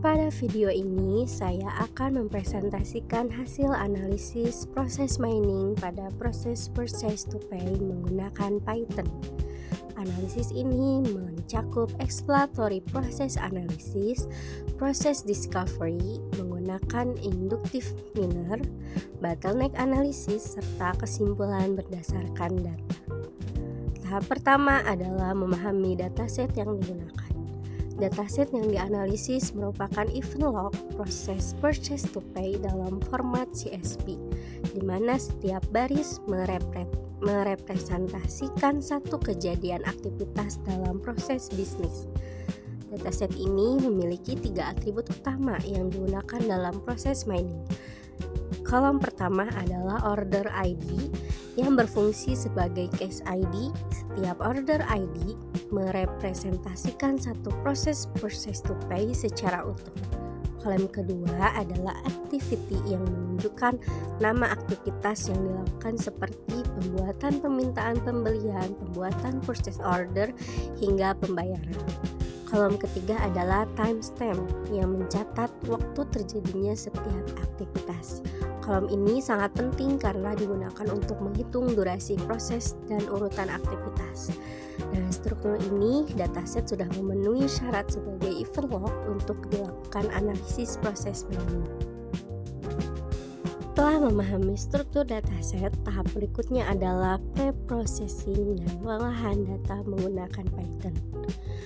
Pada video ini, saya akan mempresentasikan hasil analisis proses mining pada proses purchase to pay menggunakan Python. Analisis ini mencakup exploratory proses analisis, proses discovery menggunakan inductive miner, bottleneck analisis, serta kesimpulan berdasarkan data. Tahap pertama adalah memahami dataset yang digunakan. Dataset yang dianalisis merupakan event log proses purchase to pay dalam format CSV, di mana setiap baris merepresentasikan satu kejadian aktivitas dalam proses bisnis. Dataset ini memiliki 3 atribut utama yang digunakan dalam proses mining. Kolom pertama adalah order ID yang berfungsi sebagai case ID. Setiap order ID merepresentasikan satu proses purchase to pay secara utuh. Kolom kedua adalah activity yang menunjukkan nama aktivitas yang dilakukan seperti pembuatan permintaan pembelian, pembuatan purchase order, hingga pembayaran. Kolom ketiga adalah timestamp yang mencatat waktu terjadinya setiap aktivitas. Kolom ini sangat penting karena digunakan untuk menghitung durasi proses dan urutan aktivitas. Dengan struktur ini, dataset sudah memenuhi syarat sebagai event log untuk dilakukan analisis proses mining. Setelah memahami struktur dataset, tahap berikutnya adalah pre-processing dan pengolahan data menggunakan Python.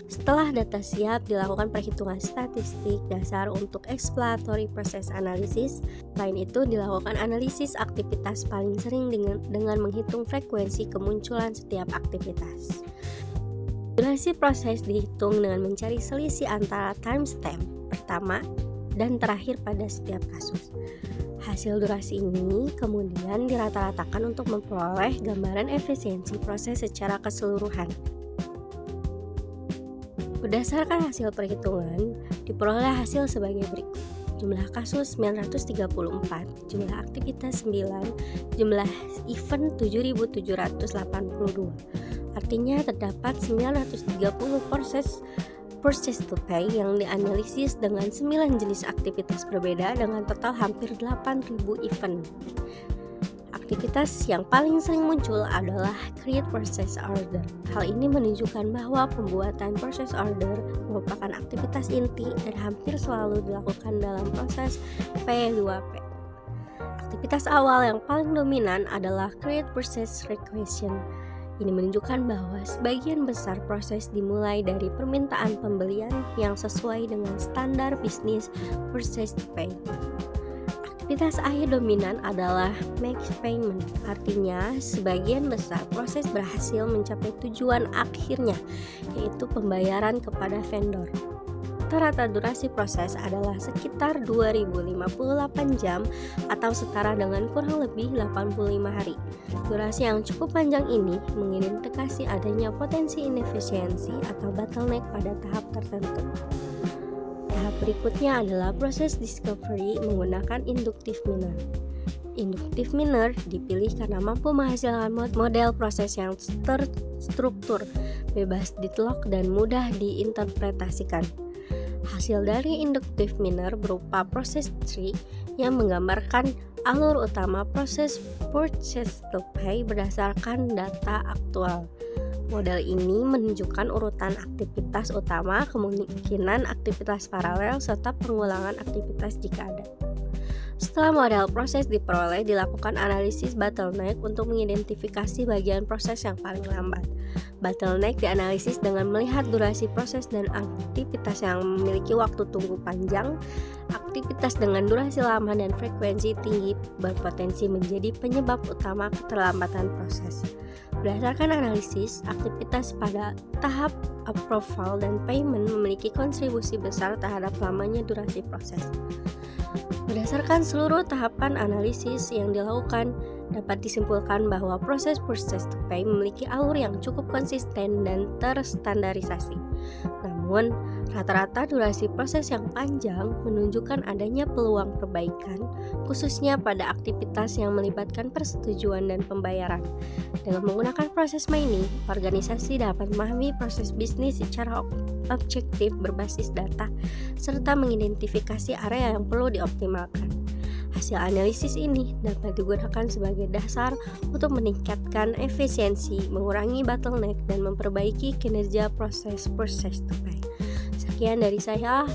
Setelah data siap, dilakukan perhitungan statistik dasar untuk exploratory process analysis. Selain itu, dilakukan analisis aktivitas paling sering dengan menghitung frekuensi kemunculan setiap aktivitas. Durasi proses dihitung dengan mencari selisih antara timestamp pertama dan terakhir pada setiap kasus. Hasil durasi ini kemudian dirata-ratakan untuk memperoleh gambaran efisiensi proses secara keseluruhan. Berdasarkan hasil perhitungan, diperoleh hasil sebagai berikut. Jumlah kasus 934, jumlah aktivitas 9, jumlah event 7.782. Artinya terdapat 930 proses purchase to pay yang dianalisis dengan 9 jenis aktivitas berbeda dengan total hampir 8.000 event. Aktivitas yang paling sering muncul adalah create purchase order. Hal ini menunjukkan bahwa pembuatan purchase order merupakan aktivitas inti dan hampir selalu dilakukan dalam proses P2P. Aktivitas awal yang paling dominan adalah create purchase requisition. Ini menunjukkan bahwa sebagian besar proses dimulai dari permintaan pembelian yang sesuai dengan standar bisnis purchase to pay. Aktivitas akhir dominan adalah make payment, artinya sebagian besar proses berhasil mencapai tujuan akhirnya, yaitu pembayaran kepada vendor. Rata-rata durasi proses adalah sekitar 2058 jam atau setara dengan kurang lebih 85 hari. Durasi yang cukup panjang ini mengindikasi adanya potensi inefisiensi atau bottleneck pada tahap tertentu. Tahap berikutnya adalah proses discovery menggunakan inductive miner. Inductive miner dipilih karena mampu menghasilkan model proses yang terstruktur, bebas deadlock, dan mudah diinterpretasikan. Hasil dari inductive miner berupa proses tree yang menggambarkan alur utama proses purchase to pay berdasarkan data aktual. Model ini menunjukkan urutan aktivitas utama, kemungkinan aktivitas paralel, serta pengulangan aktivitas jika ada. Setelah model proses diperoleh, dilakukan analisis bottleneck untuk mengidentifikasi bagian proses yang paling lambat. Bottleneck dianalisis dengan melihat durasi proses dan aktivitas yang memiliki waktu tunggu panjang. Aktivitas dengan durasi lama dan frekuensi tinggi berpotensi menjadi penyebab utama keterlambatan proses. Berdasarkan analisis, aktivitas pada tahap approval dan payment memiliki kontribusi besar terhadap lamanya durasi proses. Berdasarkan seluruh tahapan analisis yang dilakukan, dapat disimpulkan bahwa proses purchase to pay memiliki alur yang cukup konsisten dan terstandarisasi. Namun, Namun, rata-rata durasi proses yang panjang menunjukkan adanya peluang perbaikan, khususnya pada aktivitas yang melibatkan persetujuan dan pembayaran. Dengan menggunakan proses mining, organisasi dapat memahami proses bisnis secara objektif berbasis data, serta mengidentifikasi area yang perlu dioptimalkan. Hasil analisis ini dapat digunakan sebagai dasar untuk meningkatkan efisiensi, mengurangi bottleneck, dan memperbaiki kinerja proses tunai. Sekian dari saya.